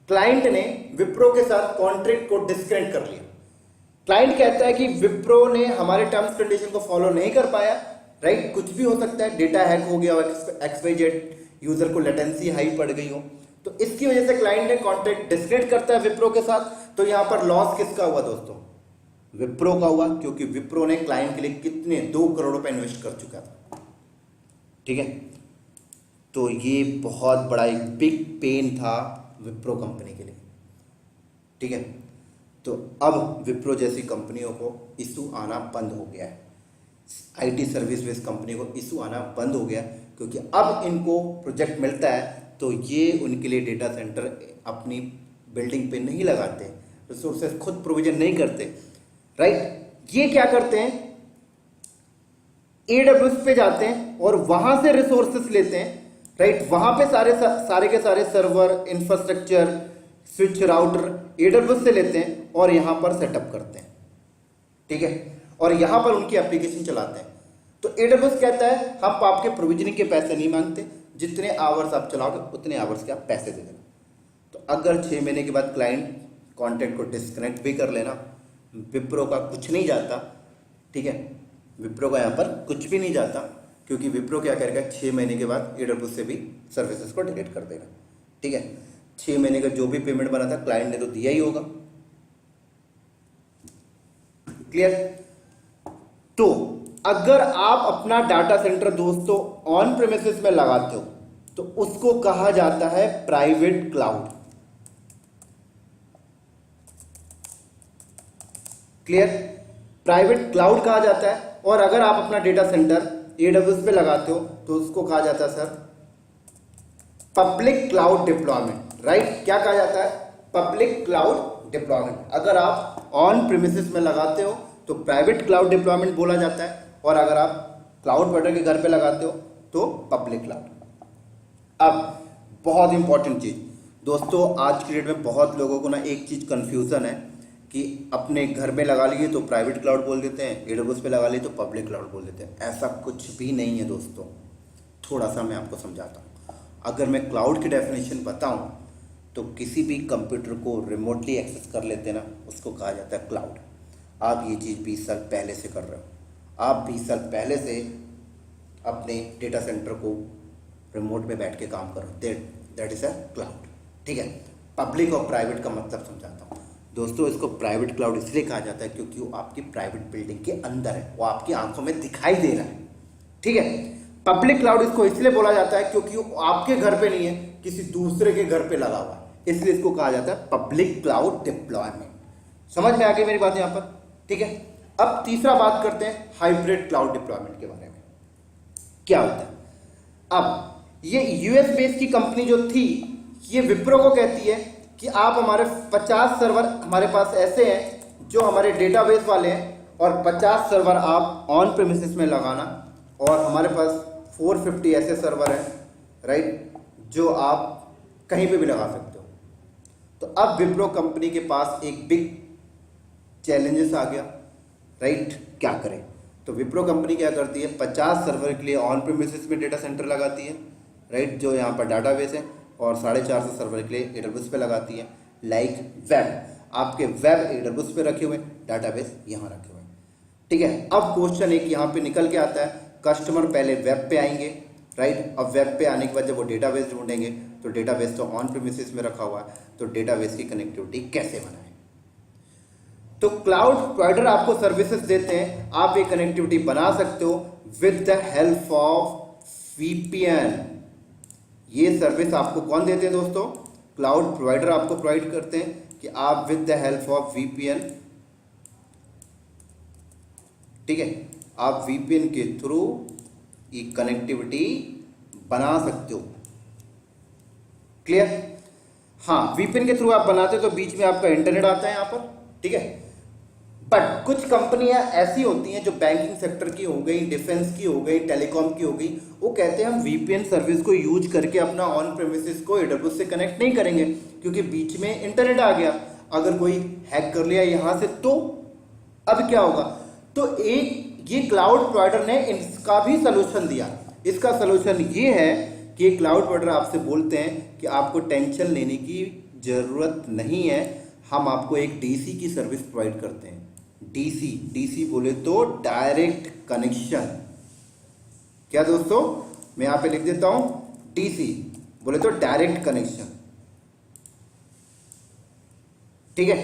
क्लाइंट ने विप्रो के साथ कॉन्ट्रैक्ट को डिस्कनेक्ट कर लिया। क्लाइंट कहता है कि विप्रो ने हमारे टर्म्स कंडीशन को फॉलो नहीं कर पाया, राइट, कुछ भी हो सकता है, डेटा हैक हो गया हो, XYZ, यूजर को लेटेंसी हाई पड़ गई हो, तो इसकी वजह से क्लाइंट ने कॉन्ट्रैक्ट डिस्कनेक्ट करता है विप्रो के साथ। तो यहां पर लॉस किसका हुआ दोस्तों? विप्रो का हुआ, क्योंकि विप्रो ने क्लाइंट के लिए कितने 2 करोड़ रुपए इन्वेस्ट कर चुका था। ठीक है, तो ये बहुत बड़ा एक बिग पेन था विप्रो कंपनी के लिए। ठीक है, तो अब विप्रो जैसी कंपनियों को इशू आना बंद हो गया है, IT सर्विस बेस्ड कंपनी को इशू आना बंद हो गया, क्योंकि अब इनको प्रोजेक्ट मिलता है तो ये उनके लिए डेटा सेंटर अपनी बिल्डिंग पे नहीं लगाते, रिसोर्सेज खुद प्रोविजन नहीं करते, राइट। ये क्या करते हैं, AWS पे जाते हैं और वहां से रिसोर्सेज लेते हैं, राइट, वहां पे सारे के सारे server, infrastructure, switch, router AWS से लेते हैं और यहां पर सेटअप करते हैं। ठीक है, और यहां पर उनकी एप्लीकेशन चलाते हैं। तो AWS कहता है हम आपके प्रोविजनिंग के पैसे नहीं मांगते, जितने आवर्स आप चलाओगे उतने आवर्स के आप पैसे दे देना। तो अगर 6 महीने के बाद क्लाइंट कॉन्ट्रैक्ट को डिस्कनेक्ट भी कर लेना, विप्रो का कुछ नहीं जाता। ठीक है, विप्रो का यहाँ पर कुछ भी नहीं जाता, क्योंकि विप्रो क्या करेगा, 6 महीने के बाद AWS से भी सर्विसेज को डिलीट कर देगा। ठीक है, 6 महीने का जो भी पेमेंट बना था क्लाइंट ने तो दिया ही होगा। क्लियर? तो अगर आप अपना डाटा सेंटर दोस्तों ऑन प्रेमिसेस में लगाते हो तो उसको कहा जाता है private cloud. Clear? Private cloud कहा जाता है। और अगर आप अपना डेटा सेंटर AWS पे लगाते हो तो उसको कहा जाता है sir public cloud deployment, right. क्या कहा जाता है? Public cloud deployment. अगर आप ऑन प्रीमिसेस में लगाते हो तो प्राइवेट क्लाउड डिप्लॉयमेंट बोला जाता है, और अगर आप क्लाउड प्रोवाइडर के घर पे लगाते हो तो पब्लिक क्लाउड। अब बहुत इंपॉर्टेंट चीज दोस्तों, आज की डेट में बहुत लोगों को ना एक चीज कंफ्यूजन है कि अपने घर में लगा लिए तो प्राइवेट क्लाउड बोल देते हैं, AWS पे लगा लिए तो पब्लिक क्लाउड बोल देते हैं। ऐसा कुछ भी नहीं है दोस्तों, थोड़ा सा मैं आपको समझाता हूँ। अगर मैं क्लाउड की डेफिनेशन बताऊँ तो किसी भी कंप्यूटर को रिमोटली एक्सेस कर लेते हैं ना, उसको कहा जाता है क्लाउड। आप ये चीज़ 20 साल पहले से कर रहे हो, आप 20 साल पहले से अपने डेटा सेंटर को रिमोट में बैठ के काम करो, दैट इज़ अ क्लाउड। ठीक है, पब्लिक और प्राइवेट का मतलब समझाता हूँ दोस्तों। इसको प्राइवेट क्लाउड इसलिए कहा जाता है क्योंकि वो आपकी प्राइवेट बिल्डिंग के अंदर है, वो आपकी आंखों में दिखाई दे रहा है। ठीक है, पब्लिक क्लाउड इसको इसलिए बोला जाता है क्योंकि वो आपके घर पे नहीं है, किसी दूसरे के घर पे लगा हुआ है, इसलिए इसको कहा जाता है पब्लिक क्लाउड डिप्लॉयमेंट। समझ में आ गई मेरी बात यहाँ पर? ठीक है, अब तीसरा बात करते हैं हाइब्रिड क्लाउड डिप्लॉयमेंट के बारे में। क्या होता है? अब ये US बेस्ड की कंपनी जो थी, ये विप्रो को कहती है कि आप हमारे 50 सर्वर हमारे पास ऐसे हैं जो हमारे डेटाबेस वाले हैं, और 50 सर्वर आप ऑन प्रेमिसेस में लगाना, और हमारे पास 450 ऐसे सर्वर हैं, राइट, जो आप कहीं पे भी लगा सकते हो। तो अब विप्रो कंपनी के पास एक बिग चैलेंजेस आ गया, राइट, क्या करें। तो विप्रो कंपनी क्या करती है, 50 सर्वर के लिए ऑन प्रेमिसेस में डेटा सेंटर लगाती है, राइट, जो यहाँ पर डाटाबेस है, और 450 सर्वर के लिए एडब्ल्यूएस पे लगाती है। लाइक वेब, आपके वेब एडब्ल्यूएस पे रखे हुए, डाटाबेस यहाँ रखे हुए, ठीक है। अब क्वेश्चन एक यहाँ पे निकल के आता है, कस्टमर पहले वेब पे आएंगे, राइट। अब वेब पे आने के बाद जब वो डेटाबेस ढूंढेंगे तो डेटाबेस तो ऑन प्रेमिसेस में रखा हुआ है, तो डेटाबेस की कनेक्टिविटी कैसे बनाएं। तो क्लाउड प्रोवाइडर आपको सर्विसेज देते हैं, आप ये कनेक्टिविटी बना सकते हो with the help of VPN. ये सर्विस आपको कौन देते हैं दोस्तों, क्लाउड प्रोवाइडर आपको प्रोवाइड करते हैं कि आप with the help of VPN, ठीक है, आप वीपीएन के थ्रू ये कनेक्टिविटी बना सकते हो। क्लियर? हाँ, वीपीएन के थ्रू आप बनाते हो तो बीच में आपका इंटरनेट आता है यहाँ पर, ठीक है। बट कुछ कंपनियां ऐसी होती हैं जो बैंकिंग सेक्टर की हो गई, डिफेंस की हो गई, टेलीकॉम की हो गई, वो कहते हैं हम वीपीएन सर्विस को यूज करके अपना ऑन प्रेमिसेस को एडब्ल्यूएस से कनेक्ट नहीं करेंगे क्योंकि बीच में इंटरनेट आ गया, अगर कोई हैक कर लिया यहाँ से तो अब क्या होगा। तो एक ये क्लाउड प्रोवाइडर ने इसका भी सोल्यूशन दिया। इसका सोल्यूशन ये है कि क्लाउड प्रोवाइडर आपसे बोलते हैं कि आपको टेंशन लेने की जरूरत नहीं है, हम आपको एक डीसी की सर्विस प्रोवाइड करते हैं। डीसी बोले तो डायरेक्ट कनेक्शन। क्या दोस्तों, मैं यहां पे लिख देता हूं, डीसी बोले तो डायरेक्ट कनेक्शन, ठीक है।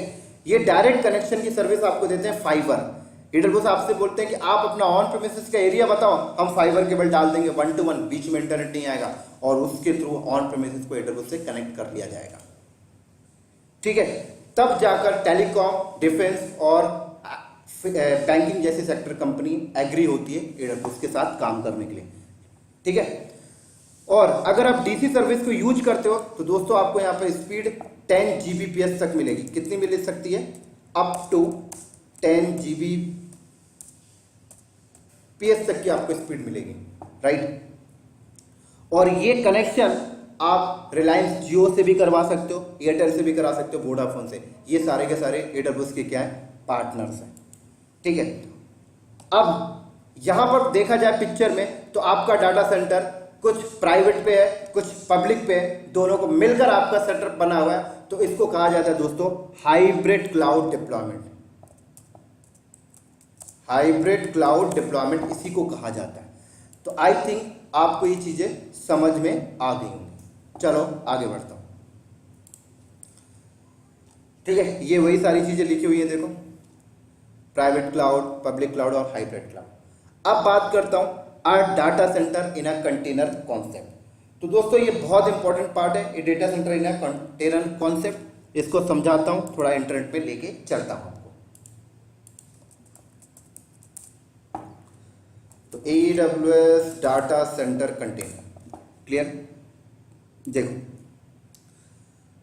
ये डायरेक्ट कनेक्शन की सर्विस आपको देते हैं फाइबर। एडब्ल्यूएस आपसे बोलते हैं कि आप अपना ऑन प्रेमिसेस का एरिया बताओ, हम फाइबर केबल डाल देंगे 1 to 1, बीच में इंटरनेट नहीं आएगा, और उसके थ्रू ऑन प्रेमिसेस को एडब्ल्यूएस से कनेक्ट कर लिया जाएगा, ठीक है। तब जाकर टेलीकॉम, डिफेंस और बैंकिंग जैसी सेक्टर कंपनी एग्री होती है एडब्ल्यूएस के साथ काम करने के लिए, ठीक है। और अगर आप डीसी सर्विस को यूज करते हो तो दोस्तों आपको यहाँ पर स्पीड 10 Gbps तक मिलेगी। कितनी मिल सकती है, अप टू 10 Gbps तक की आपको स्पीड मिलेगी, राइट। और ये कनेक्शन आप रिलायंस जियो से भी करवा सकते हो, एयरटेल से भी करा सकते हो, वोडाफोन से। ये सारे के सारे एडब्ल्यूएस के क्या है, पार्टनर्स हैं, ठीक है। अब यहां पर देखा जाए पिक्चर में तो आपका डाटा सेंटर कुछ प्राइवेट पे है, कुछ पब्लिक पे है, दोनों को मिलकर आपका सेटअप बना हुआ है। तो इसको कहा जाता है दोस्तों hybrid cloud deployment. Hybrid cloud deployment इसी को कहा जाता है। तो आई थिंक आपको ये चीजें समझ में आ गई होंगी। चलो आगे बढ़ता हूं, ठीक है। ये वही सारी चीजें लिखी हुई है, देखो, प्राइवेट क्लाउड, पब्लिक क्लाउड और हाइब्रिड क्लाउड। अब बात करता हूं data centre in a container concept. तो दोस्तों ये बहुत इंपॉर्टेंट पार्ट है, ये data centre in a container concept. इसको समझाता हूं, थोड़ा इंटरनेट पे लेके चलता हूं आपको। तो AWS data centre container, clear. देखो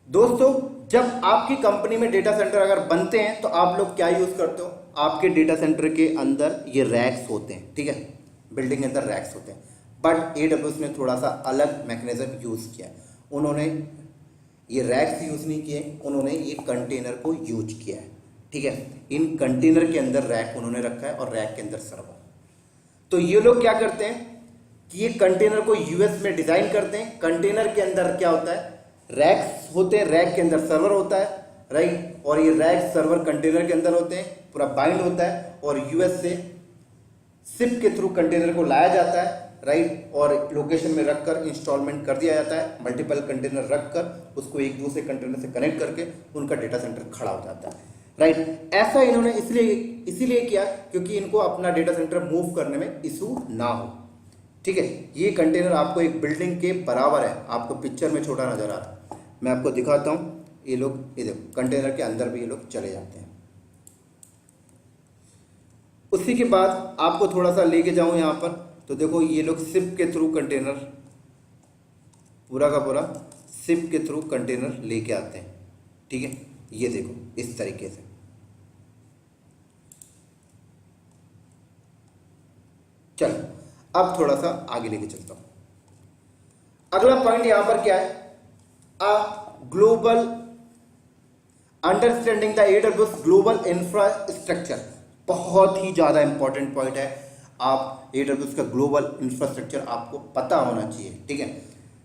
दोस्तों, जब आपकी कंपनी में डेटा सेंटर अगर बनते हैं तो आप लोग क्या यूज करते हो, आपके डेटा सेंटर के अंदर ये रैक्स होते हैं, ठीक है, बिल्डिंग के अंदर रैक्स होते हैं। बट AWS ने थोड़ा सा अलग मैकेनिज्म यूज किया है। उन्होंने ये रैक्स यूज नहीं किए, उन्होंने ये कंटेनर को यूज किया है, ठीक है। इन कंटेनर के अंदर रैक उन्होंने रखा है और रैक के अंदर सर्वर। तो ये लोग क्या करते हैं कि ये कंटेनर को यूएस में डिजाइन करते हैं। कंटेनर के अंदर क्या होता है, रैक्स होते हैं, रैक के अंदर सर्वर होता है, राइट। और ये रैक सर्वर कंटेनर के अंदर होते हैं, पूरा बाइंड होता है और यूएस से शिप के थ्रू कंटेनर को लाया जाता है, राइट। और लोकेशन में रखकर इंस्टॉलमेंट कर दिया जाता है। मल्टीपल कंटेनर रखकर उसको एक दूसरे कंटेनर से कनेक्ट करके उनका डेटा सेंटर खड़ा हो जाता है, राइट। ऐसा इन्होंने इसीलिए किया क्योंकि इनको अपना डेटा सेंटर मूव करने में इशू ना हो, ठीक है। ये कंटेनर आपको एक बिल्डिंग के बराबर है, आपको पिक्चर में छोटा नजर आ रहा है, मैं आपको दिखाता हूं। ये लोग, ये देखो, कंटेनर के अंदर भी ये लोग चले जाते हैं। उसी के बाद आपको थोड़ा सा लेके जाऊं यहां पर, तो देखो ये लोग शिप के थ्रू कंटेनर, पूरा का पूरा शिप के थ्रू कंटेनर लेके आते हैं, ठीक है। ये देखो इस तरीके से, चलो अब थोड़ा सा आगे लेके चलता हूं। अगला पॉइंट यहां पर क्या है, a global understanding the AWS global infrastructure. बहुत ही ज्यादा इंपॉर्टेंट पॉइंट है। आप AWS का ग्लोबल इंफ्रास्ट्रक्चर आपको पता होना चाहिए, ठीक है।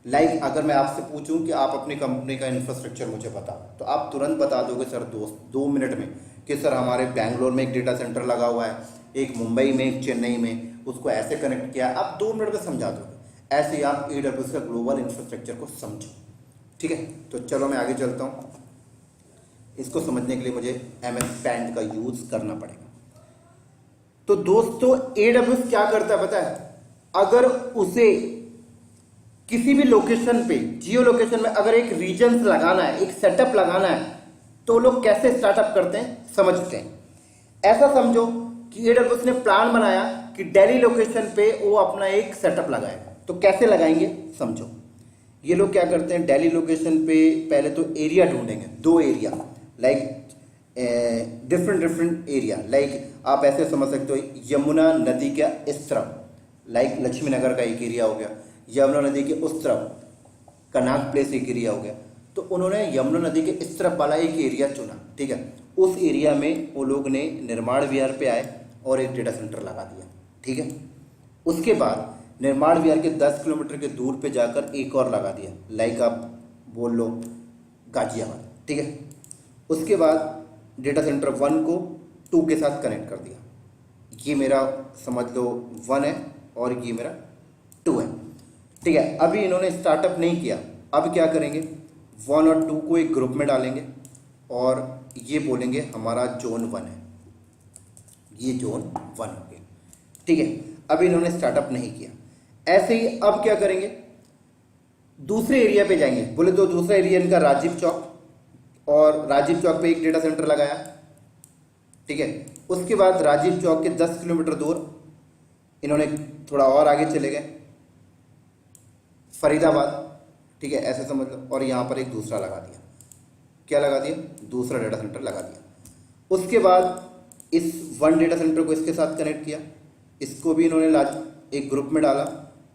लाइक अगर मैं आपसे पूछूं कि आप अपनी कंपनी का इंफ्रास्ट्रक्चर मुझे बताओ, तो आप तुरंत बता दोगे सर दोस्त 2 मिनट में कि सर हमारे बैंगलोर में एक डेटा सेंटर लगा हुआ है, एक मुंबई में, एक चेन्नई में, उसको ऐसे कनेक्ट किया। आप 2 मिनट में समझा दोगे। ऐसे ही आप AWS का ग्लोबल इंफ्रास्ट्रक्चर को समझो, ठीक है। तो चलो मैं आगे चलता हूँ। इसको समझने के लिए मुझे MS Paint का यूज करना पड़ेगा। तो दोस्तों AWS क्या करता है पता है, अगर उसे किसी भी लोकेशन पे, जियो लोकेशन में अगर एक रीजन्स लगाना है, एक सेटअप लगाना है, तो लोग कैसे स्टार्टअप करते हैं समझते हैं। ऐसा समझो कि AWS ने प्लान बनाया कि दिल्ली लोकेशन पे वो अपना एक सेटअप लगाएगा। तो कैसे लगाएंगे समझो। ये लोग क्या करते हैं, दिल्ली लोकेशन पे पहले तो एरिया ढूंढेंगे, 2 area, like different area. Like आप ऐसे समझ सकते हो, यमुना नदी के इस तरफ, लाइक लक्ष्मी नगर का एक एरिया हो गया, यमुना नदी के उस तरफ कनाक प्लेस एक एरिया हो गया। तो उन्होंने यमुना नदी के इस तरफ वाला एक एरिया चुना, ठीक है। उस एरिया में वो लोग ने निर्माण विहार पे आए और एक डेटा सेंटर लगा दिया, ठीक है। उसके बाद निर्माण विहार के 10 किलोमीटर के दूर पे जाकर एक और लगा दिया, लाइक आप बोल लो गाजियाबाद, ठीक है। उसके बाद डेटा सेंटर 1 को 2 के साथ कनेक्ट कर दिया। ये मेरा समझ लो 1 है और ये मेरा 2 है, ठीक है। अभी इन्होंने स्टार्टअप नहीं किया, अब क्या करेंगे, 1 और 2 को एक ग्रुप में डालेंगे और ये बोलेंगे हमारा जोन 1 है, ये जोन 1 हो गया, ठीक है। अभी इन्होंने स्टार्टअप नहीं किया। ऐसे ही अब क्या करेंगे, दूसरे एरिया पे जाएंगे। बोले तो दूसरा एरिया इनका राजीव चौक, और राजीव चौक पे एक डेटा सेंटर लगाया, ठीक है। उसके बाद राजीव चौक के 10 किलोमीटर दूर इन्होंने थोड़ा और आगे चले गए, फरीदाबाद, ठीक है, ऐसे समझ लो। और यहाँ पर एक दूसरा लगा दिया, क्या लगा दिया, दूसरा डेटा सेंटर लगा दिया। उसके बाद इस 1 डेटा सेंटर को इसके साथ कनेक्ट किया, इसको भी इन्होंने एक ग्रुप में डाला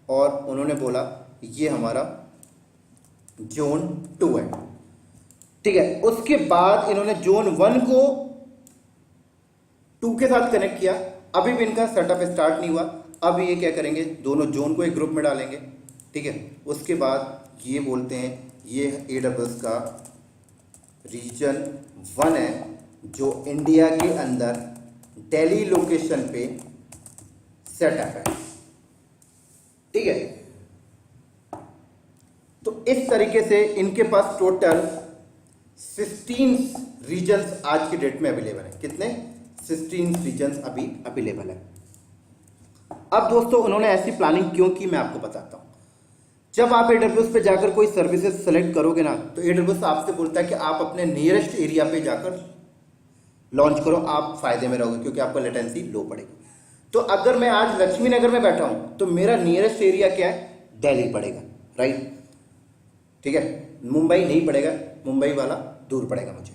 और उन्होंने बोला ये हमारा जोन 2 है, ठीक है। उसके बाद इन्होंने जोन 1 को 2 के साथ कनेक्ट किया। अभी भी इनका सेटअप स्टार्ट नहीं हुआ। अब ये क्या करेंगे, दोनों जोन को एक ग्रुप में डालेंगे, ठीक है। उसके बाद ये बोलते हैं ये AWS का रीजन 1 है जो इंडिया के अंदर दिल्ली लोकेशन पे सेटअप है, ठीक है। तो इस तरीके से इनके पास टोटल 16 रीजन्स आज की डेट में अवेलेबल है। कितने, 16 रीजन्स अभी अवेलेबल है। अब दोस्तों उन्होंने ऐसी प्लानिंग क्यों की मैं आपको बताता हूं। जब आप AWS पे जाकर कोई सर्विसेज सेलेक्ट करोगे ना, तो AWS आपसे बोलता है कि आप अपने नियरेस्ट एरिया पे जाकर लॉन्च करो, आप फायदे में रहोगे क्योंकि आपको लेटेंसी लो पड़ेगी। तो अगर मैं आज लक्ष्मी नगर में बैठा हूं तो मेरा नियरेस्ट एरिया क्या है, दिल्ली पड़ेगा, राइट, ठीक है। मुंबई नहीं पड़ेगा, मुंबई वाला दूर पड़ेगा मुझे।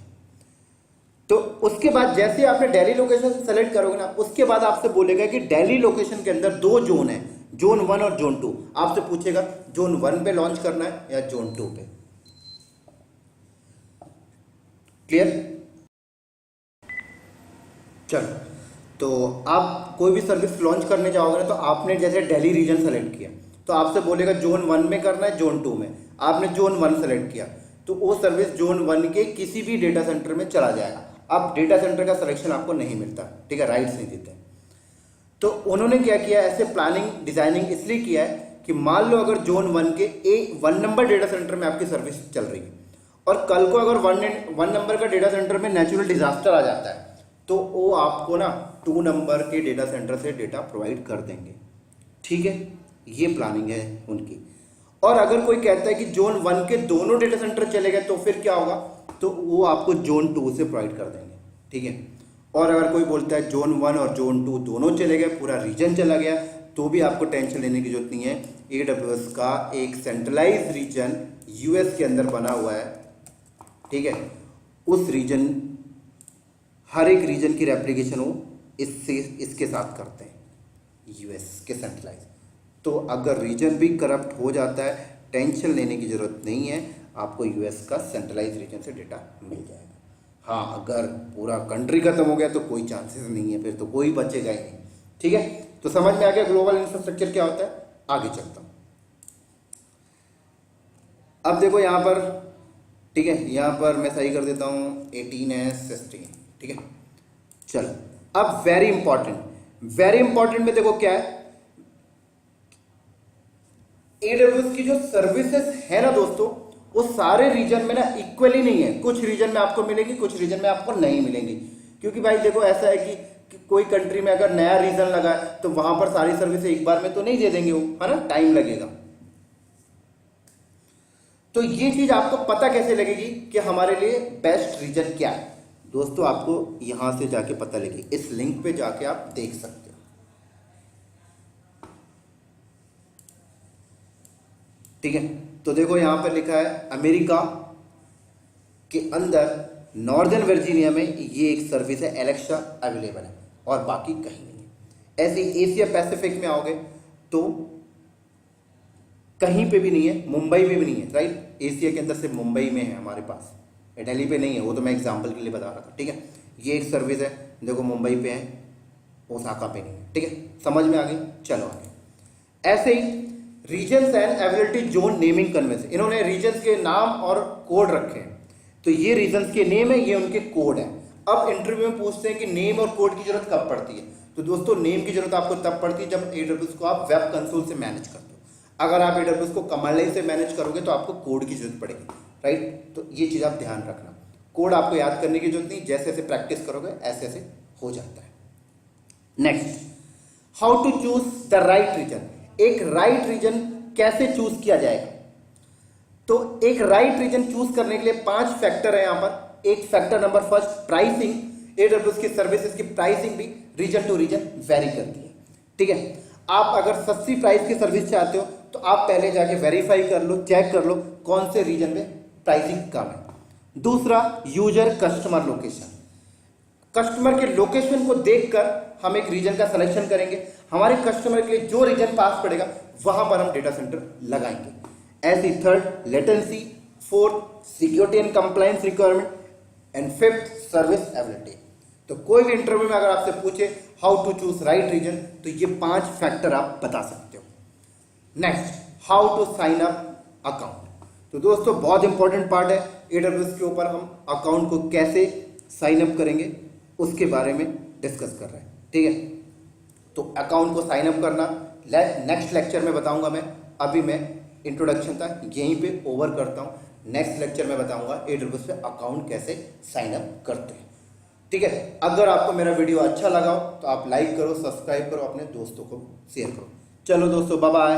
तो उसके बाद जैसे आपने दिल्ली लोकेशन सेलेक्ट करोगे ना, उसके बाद आपसे बोलेगा कि दिल्ली लोकेशन के अंदर 2 जोन है, जोन 1 और जोन 2। आपसे पूछेगा जोन 1 पे लॉन्च करना है या जोन 2 पे। क्लियर, चलो। तो आप कोई भी सर्विस लॉन्च करने जाओगे ना, तो आपने जैसे दिल्ली रीजन सेलेक्ट किया तो आपसे बोलेगा जोन 1 में करना है, जोन 2 में। आपने जोन 1 सेलेक्ट किया तो वो सर्विस जोन 1 के किसी भी डेटा सेंटर में चला जाएगा। अब डेटा सेंटर का सिलेक्शन आपको नहीं मिलता, ठीक है, राइट्स नहीं देते। तो उन्होंने क्या किया, ऐसे प्लानिंग डिजाइनिंग इसलिए किया है कि मान लो अगर जोन 1 के 1 नंबर डेटा सेंटर में आपकी सर्विस चल रही है और कल को अगर 1 नंबर का डेटा सेंटर में नेचुरल डिजास्टर आ जाता है तो वो आपको ना 2 नंबर के डेटा सेंटर से डेटा प्रोवाइड कर देंगे, ठीक है। ये प्लानिंग है उनकी। और अगर कोई कहता है कि जोन 1 के दोनों डेटा सेंटर चले गए तो फिर क्या होगा, तो वो आपको जोन 2 से प्रोवाइड कर देंगे, ठीक है। और अगर कोई बोलता है जोन 1 और जोन 2 दोनों चले गए, पूरा रीजन चला गया, तो भी आपको टेंशन लेने की जरूरत नहीं है। AWS का एक सेंट्रलाइज रीजन US के अंदर बना हुआ है, ठीक है। उस रीजन, हर एक रीजन की रेप्लिकेशन वो इसके साथ करते हैं, यूएस के सेंट्रलाइज। तो अगर रीजन भी करप्ट हो जाता है, टेंशन लेने की ज़रूरत नहीं है, आपको यूएस का सेंट्रलाइज रीजन से डेटा मिल जाएगा। हाँ, अगर पूरा कंट्री खत्म हो गया तो कोई चांसेस नहीं है, फिर तो कोई बचेगा ही नहीं। ठीक है, तो समझ में आ गया ग्लोबल इंफ्रास्ट्रक्चर क्या होता है। आगे चलता हूँ। अब देखो यहाँ पर, ठीक है, यहाँ पर मैं सही कर देता हूँ 18S16। ठीक है, चलो अब वेरी इंपॉर्टेंट में देखो क्या है, AWS की जो सर्विसेज है ना दोस्तों, वो सारे रीजन में ना इक्वली नहीं है। कुछ रीजन में आपको मिलेगी, कुछ रीजन में आपको नहीं मिलेंगी। क्योंकि भाई देखो ऐसा है कि कोई कंट्री में अगर नया रीजन लगा है तो वहां पर सारी सर्विसेज एक बार में तो नहीं दे देंगे वो, है ना, टाइम लगेगा। तो ये चीज आपको पता कैसे लगेगी कि हमारे लिए बेस्ट रीजन क्या है दोस्तों, आपको यहां से जाके पता लगेगी। इस लिंक पे जाके आप देख सकते हो। ठीक है, तो देखो यहां पर लिखा है अमेरिका के अंदर नॉर्दर्न वर्जीनिया में ये एक सर्विस है, एलेक्सा अवेलेबल है, और बाकी कहीं नहीं है। ऐसे एशिया पैसिफिक में आओगे तो कहीं पे भी नहीं है, मुंबई में भी नहीं है, राइट। एशिया के अंदर सिर्फ मुंबई में है हमारे पास, दिल्ली पे नहीं है, वो तो मैं एग्जांपल के लिए बता रहा था। ठीक है, ये एक सर्विस है, देखो मुंबई पे है, ओसाका पे नहीं है। ठीक है, समझ में आ गई। चलो आगे। ऐसे ही regions and availability zone naming convention, इन्होंने रीजन्स के नाम और कोड रखे हैं। तो ये रीजन्स के नेम है, ये उनके कोड है। अब इंटरव्यू में पूछते हैं कि नेम और कोड की जरूरत कब पड़ती है। तो दोस्तों नेम की जरूरत आपको तब पड़ती है जब AWS को आप वेब कंसोल से मैनेज करते हो। अगर आप AWS को कमांड लाइन से मैनेज करोगे तो आपको कोड की जरूरत पड़ेगी, राइट। तो ये चीज़ आप ध्यान रखना, कोड आपको याद करने की जरूरत नहीं, जैसे जैसे प्रैक्टिस करोगे ऐसे ऐसे हो जाता है। Next, how to choose the right region. एक राइट रीजन कैसे चूज किया जाएगा। तो एक राइट रीजन चूज करने के लिए 5 फैक्टर है यहां पर। एक factor number first, pricing. AWS की सर्विसेज की प्राइसिंग भी रीजन टू रीजन वेरी करती है। ठीक है, आप अगर सस्ती प्राइस की सर्विस चाहते हो तो आप पहले जाके वेरीफाई कर लो, चेक कर लो कौन से रीजन में प्राइसिंग कम है। दूसरा, यूजर कस्टमर लोकेशन। कस्टमर के लोकेशन को देखकर हम एक रीजन का सिलेक्शन करेंगे। हमारे कस्टमर के लिए जो रीजन पास पड़ेगा वहां पर हम डेटा सेंटर लगाएंगे। ऐसी third, latency. Fourth, security and compliance requirement. And fifth, serviceability. तो कोई भी इंटरव्यू में अगर आपसे पूछे how to choose right region, तो ये 5 फैक्टर आप बता सकते हो। Next, how to sign up account. तो दोस्तों बहुत इंपॉर्टेंट पार्ट है AWS के ऊपर, हम अकाउंट को कैसे साइन अप करेंगे उसके बारे में डिस्कस कर रहे हैं। ठीक है, तो अकाउंट को साइन अप करना नेक्स्ट लेक्चर में बताऊंगा मैं। अभी मैं इंट्रोडक्शन था यहीं पे ओवर करता हूं। नेक्स्ट लेक्चर में बताऊंगा AWS पे अकाउंट कैसे साइन अप करते हैं। ठीक है, अगर आपको मेरा वीडियो अच्छा लगा हो तो आप लाइक करो, सब्सक्राइब करो, अपने दोस्तों को शेयर करो। चलो दोस्तों, बाय बाय।